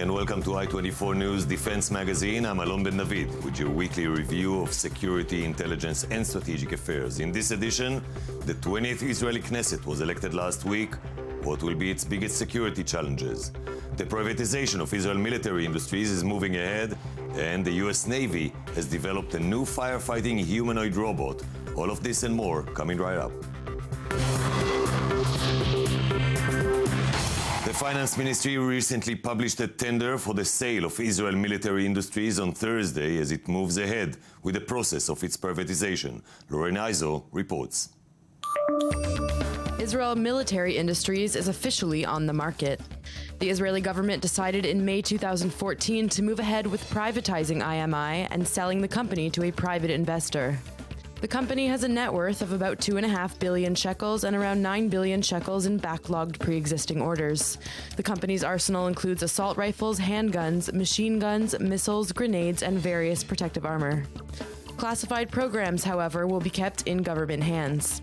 and welcome to I-24 News Defense Magazine. I'm Alon Ben David with your weekly review of security, intelligence, and strategic affairs. In this edition, the 20th Israeli Knesset was elected last week. What will be its biggest security challenges? The privatization of Israel military industries is moving ahead, and the US Navy has developed a new firefighting humanoid robot. All of this and more coming right up. The Finance Ministry recently published a tender for the sale of Israel military industries on Thursday as it moves ahead with the process of its privatization. Lauren Izo reports. Israel Military Industries is officially on the market. The Israeli government decided in May 2014 to move ahead with privatizing IMI and selling the company to a private investor. The company has a net worth of about 2.5 billion shekels and around 9 billion shekels in backlogged pre-existing orders. The company's arsenal includes assault rifles, handguns, machine guns, missiles, grenades, and various protective armor. Classified programs, however, will be kept in government hands.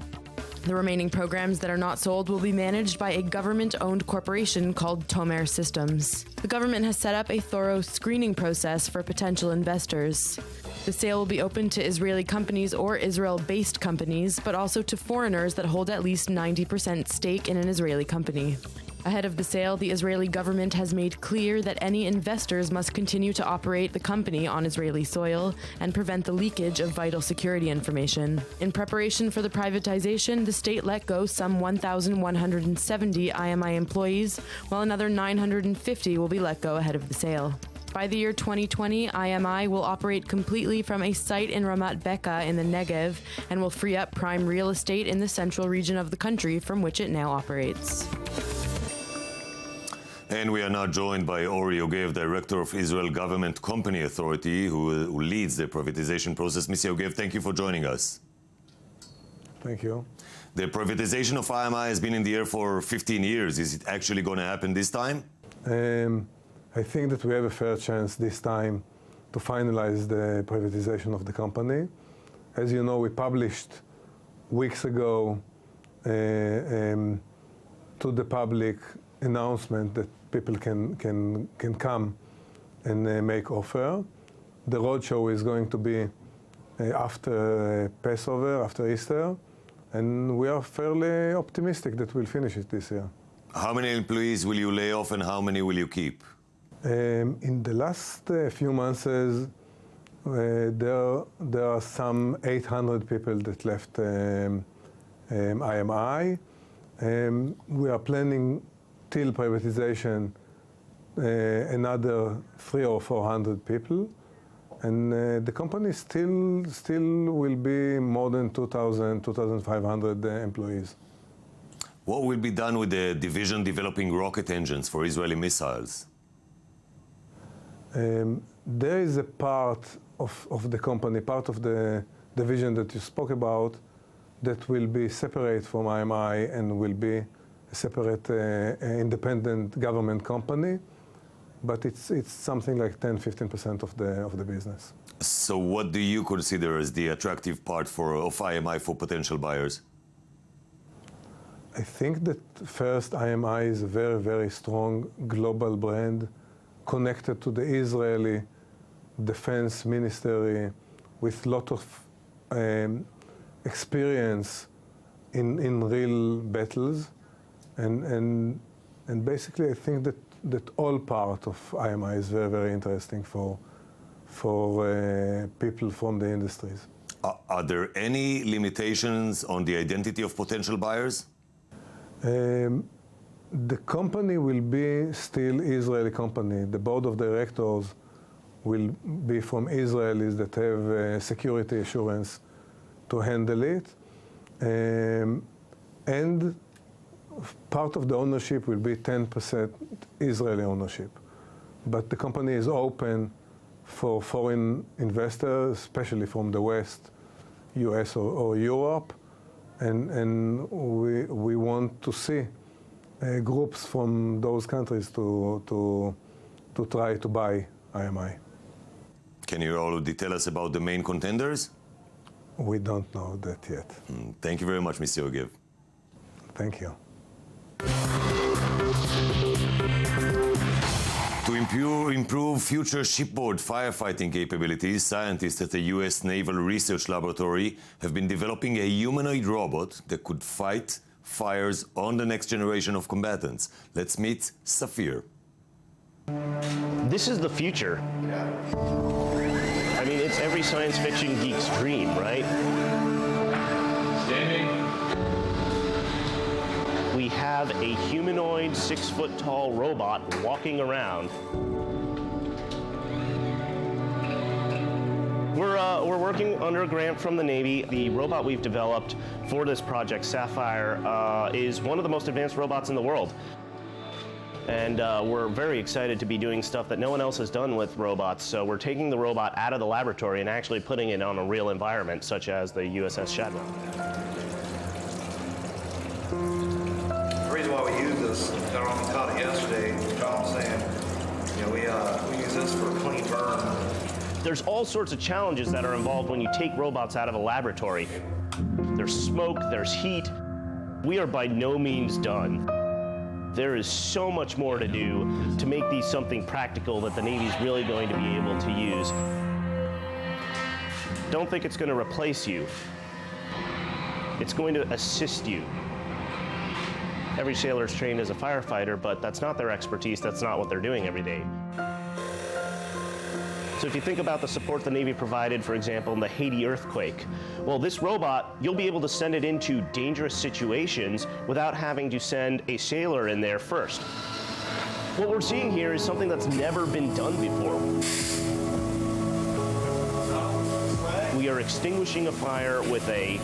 The remaining programs that are not sold will be managed by a government-owned corporation called Tomer Systems. The government has set up a thorough screening process for potential investors. The sale will be open to Israeli companies or Israel-based companies, but also to foreigners that hold at least 90% stake in an Israeli company. Ahead of the sale, the Israeli government has made clear that any investors must continue to operate the company on Israeli soil and prevent the leakage of vital security information. In preparation for the privatization, the state let go some 1,170 IMI employees, while another 950 will be let go ahead of the sale. By the year 2020, IMI will operate completely from a site in Ramat Beka in the Negev and will free up prime real estate in the central region of the country from which it now operates. And we are now joined by Ori Yogev, Director of Israel Government Company Authority, who leads the privatization process. Mr. Yogev, thank you for joining us. Thank you. The privatization of IMI has been in the air for 15 years. Is it actually going to happen this time? I think that we have a fair chance this time to finalize the privatization of the company. As you know, we published weeks ago to the public announcement that people can come and make offer. The roadshow is going to be after Passover, after Easter, and we are fairly optimistic that we'll finish it this year. How many employees will you lay off and how many will you keep? In the last few months, there are some 800 people that left IMI. We are planning till privatization another 300 or 400 people, and the company still will be more than 2,500 employees. What will be done with the division developing rocket engines for Israeli missiles? There is a part of the company, part of the division that you spoke about, that will be separate from IMI and will be a separate independent government company, but it's something like 10-15% of the business. So what do you consider as the attractive part of IMI for potential buyers? I think that first, IMI is a very, very strong global brand connected to the Israeli Defense Ministry with a lot of experience in real battles. And basically, I think that all part of IMI is very, very interesting for people from the industries. Are there any limitations on the identity of potential buyers? The company will be still Israeli company. The board of directors will be from Israelis that have security assurance to handle it. And part of the ownership will be 10% Israeli ownership. But the company is open for foreign investors, especially from the West, US or Europe. And we want to see groups from those countries to try to buy IMI. Can you already tell us about the main contenders? We don't know that yet. Thank you very much, Mr. Yogev. Thank you. To improve future shipboard firefighting capabilities, scientists at the U.S. Naval Research Laboratory have been developing a humanoid robot that could fight fires on the next generation of combatants. Let's meet Safir. This is the future. I mean, it's every science fiction geek's dream, right? Standing. We have a humanoid 6-foot-tall robot walking around. We're working under a grant from the Navy. The robot we've developed for this project, Sapphire, is one of the most advanced robots in the world. And we're very excited to be doing stuff that no one else has done with robots. So we're taking the robot out of the laboratory and actually putting it on a real environment, such as the USS Shadwell. The reason why we use this, I don't know if you caught it yesterday, John was saying, you know, we use this for clean burn. There's all sorts of challenges that are involved when you take robots out of a laboratory. There's smoke, there's heat. We are by no means done. There is so much more to do to make these something practical that the Navy's really going to be able to use. Don't think it's going to replace you. It's going to assist you. Every sailor is trained as a firefighter, but that's not their expertise. That's not what they're doing every day. So if you think about the support the Navy provided, for example, in the Haiti earthquake, well, this robot, you'll be able to send it into dangerous situations without having to send a sailor in there first. What we're seeing here is something that's never been done before. We are extinguishing a fire with a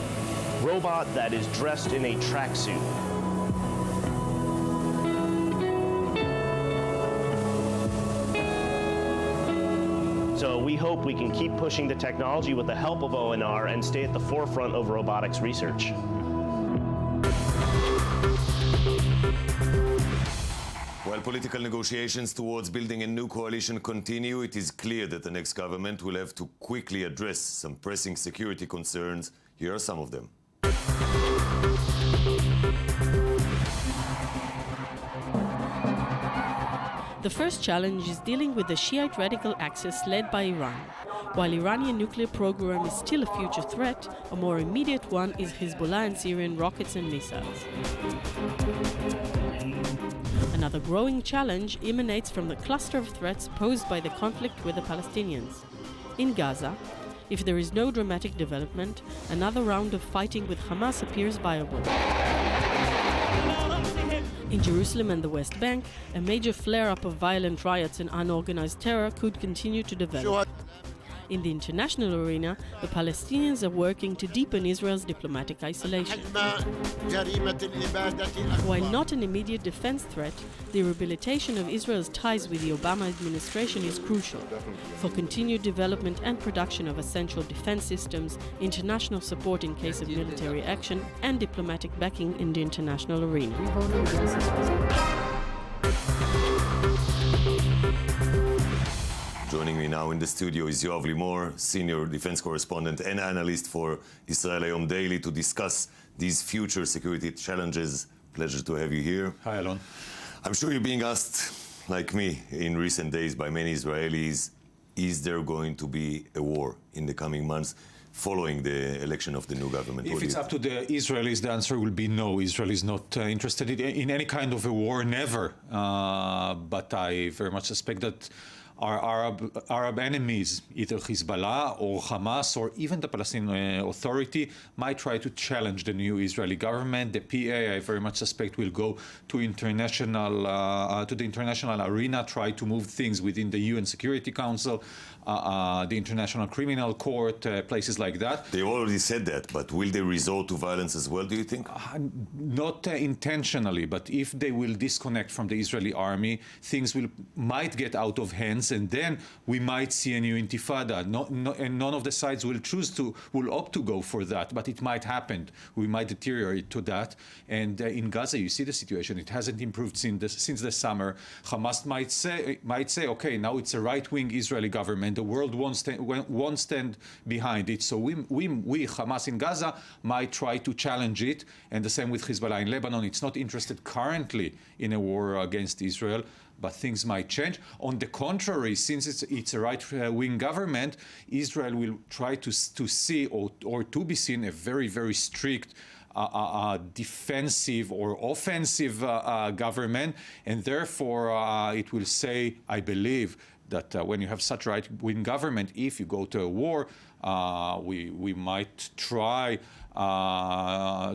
robot that is dressed in a tracksuit. So we hope we can keep pushing the technology with the help of ONR and stay at the forefront of robotics research. While political negotiations towards building a new coalition continue, it is clear that the next government will have to quickly address some pressing security concerns. Here are some of them. The first challenge is dealing with the Shiite radical axis led by Iran. While Iranian nuclear program is still a future threat, a more immediate one is Hezbollah and Syrian rockets and missiles. Another growing challenge emanates from the cluster of threats posed by the conflict with the Palestinians. In Gaza, if there is no dramatic development, another round of fighting with Hamas appears viable. In Jerusalem and the West Bank, a major flare-up of violent riots and unorganized terror could continue to develop. In the international arena, the Palestinians are working to deepen Israel's diplomatic isolation. While not an immediate defense threat, the rehabilitation of Israel's ties with the Obama administration is crucial for continued development and production of essential defense systems, international support in case of military action, and diplomatic backing in the international arena. Joining me now in the studio is Yoav Limor, senior defense correspondent and analyst for Israel Hayom Daily, to discuss these future security challenges. Pleasure to have you here. Hi, Alon. I'm sure you're being asked, like me, in recent days by many Israelis, is there going to be a war in the coming months following the election of the new government? If it's up to the Israelis, the answer will be no. Israel is not interested in any kind of a war, never. But I very much suspect that our Arab enemies, either Hezbollah or Hamas or even the Palestinian Authority, might try to challenge the new Israeli government. The PA, I very much suspect, will go to the international arena, try to move things within the UN Security Council, the International Criminal Court, places like that. They already said that, but will they resort to violence as well, do you think? Not intentionally, but if they will disconnect from the Israeli army, things might get out of hands, and then we might see a new intifada. And none of the sides will opt to go for that, but it might happen. We might deteriorate to that. And in Gaza, you see the situation. It hasn't improved since the summer. Hamas might say, okay, now it's a right-wing Israeli government. The world won't stand behind it. So we, Hamas in Gaza, might try to challenge it. And the same with Hezbollah in Lebanon. It's not interested currently in a war against Israel, but things might change. On the contrary, since it's a right-wing government, Israel will try to see or to be seen a very, very strict defensive or offensive government, and therefore it will say, I believe, that when you have such right-wing government, if you go to a war, we might try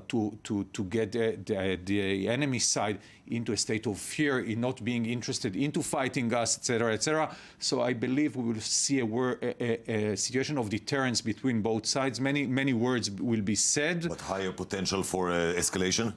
to get the enemy side into a state of fear, in not being interested into fighting us, etc., etc. So I believe we will see a situation of deterrence between both sides. Many words will be said. But higher potential for escalation?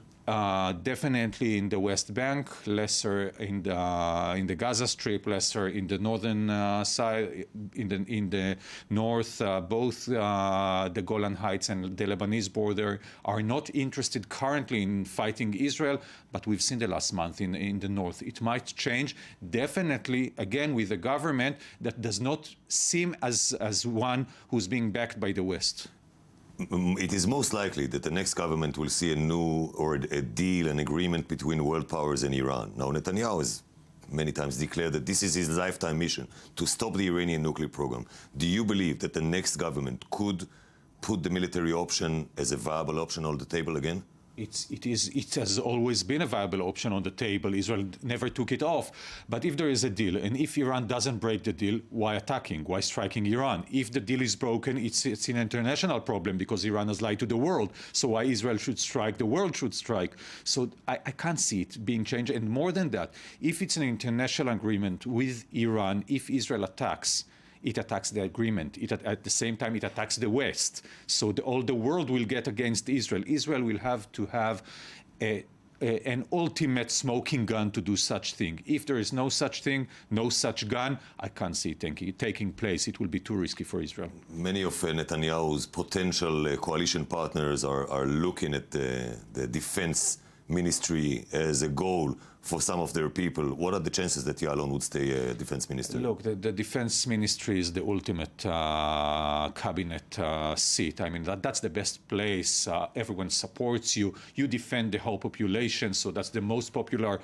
Definitely in the West Bank, lesser in the Gaza Strip, lesser in the northern side, in the north. Both the Golan Heights and the Lebanese border are not interested currently in fighting Israel, but we've seen the last month in the north. It might change, definitely, again, with a government that does not seem as one who's being backed by the West. It is most likely that the next government will see a new or a deal, an agreement between world powers and Iran. Now, Netanyahu has many times declared that this is his lifetime mission, to stop the Iranian nuclear program. Do you believe that the next government could put the military option as a viable option on the table again? It has always been a viable option on the table. Israel never took it off. But if there is a deal, and if Iran doesn't break the deal, why attacking? Why striking Iran? If the deal is broken, it's an international problem because Iran has lied to the world. So why Israel should strike, the world should strike. So I can't see it being changed. And more than that, if it's an international agreement with Iran, if Israel attacks, it attacks the agreement. At the same time, it attacks the West. So all the world will get against Israel. Israel will have to have an ultimate smoking gun to do such thing. If there is no such thing, no such gun, I can't see it taking place. It will be too risky for Israel. Many of Netanyahu's potential coalition partners are looking at the defense ministry as a goal for some of their people. What are the chances that Ya'alon would stay defense minister? Look, the defense ministry is the ultimate cabinet seat. I mean, that's the best place. Everyone supports you. You defend the whole population, so that's the most popular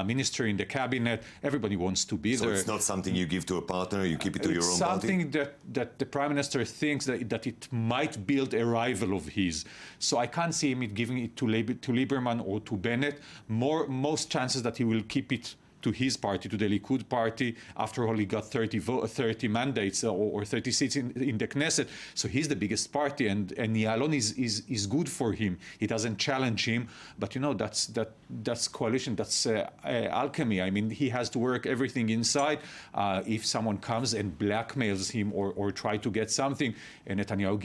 ministry in the cabinet. Everybody wants to be there. So it's not something you give to a partner, you keep it to your own party? It's something that the prime minister thinks that it might build a rival of his. So I can't see him giving it to Lieberman or to Bennett. Most chances that he will keep it to his party, to the Likud party. After all, he got 30 mandates or 30 seats in the Knesset. So he's the biggest party, and Ya'alon is good for him. He doesn't challenge him, but you know that's coalition, that's alchemy. I mean, he has to work everything inside. If someone comes and blackmails him or try to get something, and Netanyahu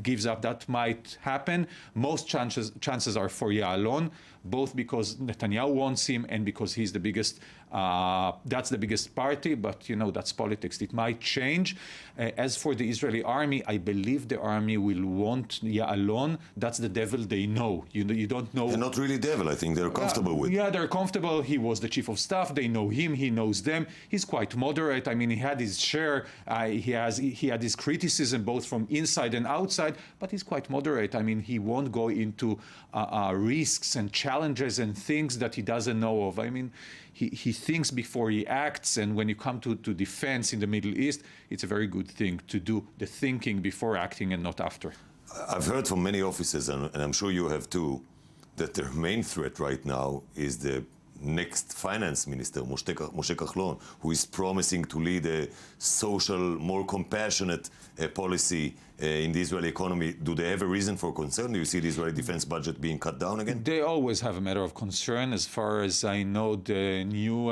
gives up, that might happen. Most chances are for Ya'alon, both because Netanyahu wants him and because he's the biggest. That's the biggest party, but you know, that's politics. It might change. As for the Israeli army, I believe the army will want Ya'alon. That's the devil they know. You don't know. They're not really devil. I think they're comfortable with. Yeah, they're comfortable. He was the chief of staff. They know him. He knows them. He's quite moderate. I mean, he had his share. He had his criticism both from inside and outside, but he's quite moderate. I mean, he won't go into risks and challenges and things that he doesn't know of. I mean, he thinks before he acts, and when you come to defense in the Middle East, it's a very good thing to do the thinking before acting and not after. I've heard from many officers, and I'm sure you have too, that their main threat right now is the next finance minister, Moshe Kahlon, who is promising to lead a social, more compassionate policy in the Israeli economy. Do they have a reason for concern? Do you see the Israeli defense budget being cut down again? They always have a matter of concern. As far as I know, the new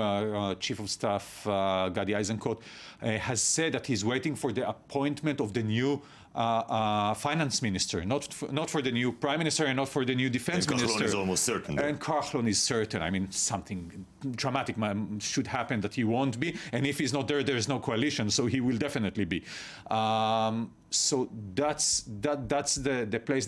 chief of staff, Gadi Eisenkot, has said that he's waiting for the appointment of the new finance minister, not for the new prime minister and not for the new defense minister. And Kahlon is almost certain. And Kahlon is certain. I mean, something dramatic should happen that he won't be. And if he's not there, there's no coalition, so he will definitely be. So that's the place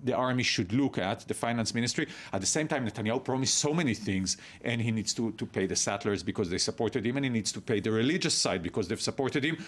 the army should look at, the finance ministry. At the same time, Netanyahu promised so many things, and he needs to pay the settlers because they supported him, and he needs to pay the religious side because they've supported him.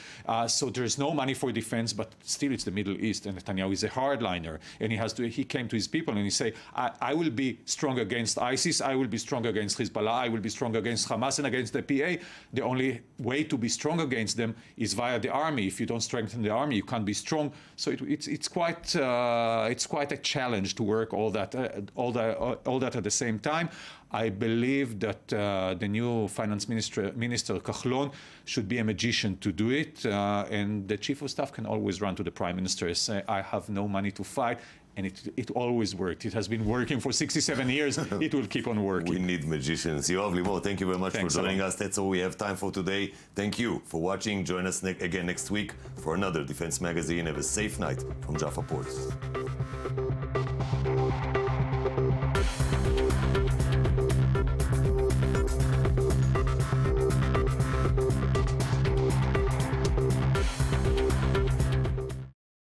So there's no money for defense, but still it's the Middle East, and Netanyahu is a hardliner, and he came to his people and he say, I will be strong against ISIS, I will be strong against Hezbollah, I will be strong against Hamas and against the PA. The only way to be strong against them is via the army. If you don't strengthen the army, you can't be strong. So it's quite a challenge to work all that at the same time. I believe that the new finance minister Kahlon should be a magician to do it, and the chief of staff can always run to the prime minister and say, I have no money to fight. And it always worked. It has been working for 67 years. It will keep on working. We need magicians. Yoav Limor, thank you very much for joining us. That's all we have time for today. Thank you for watching. Join us again next week for another Defense Magazine. Have a safe night from Jaffa Port.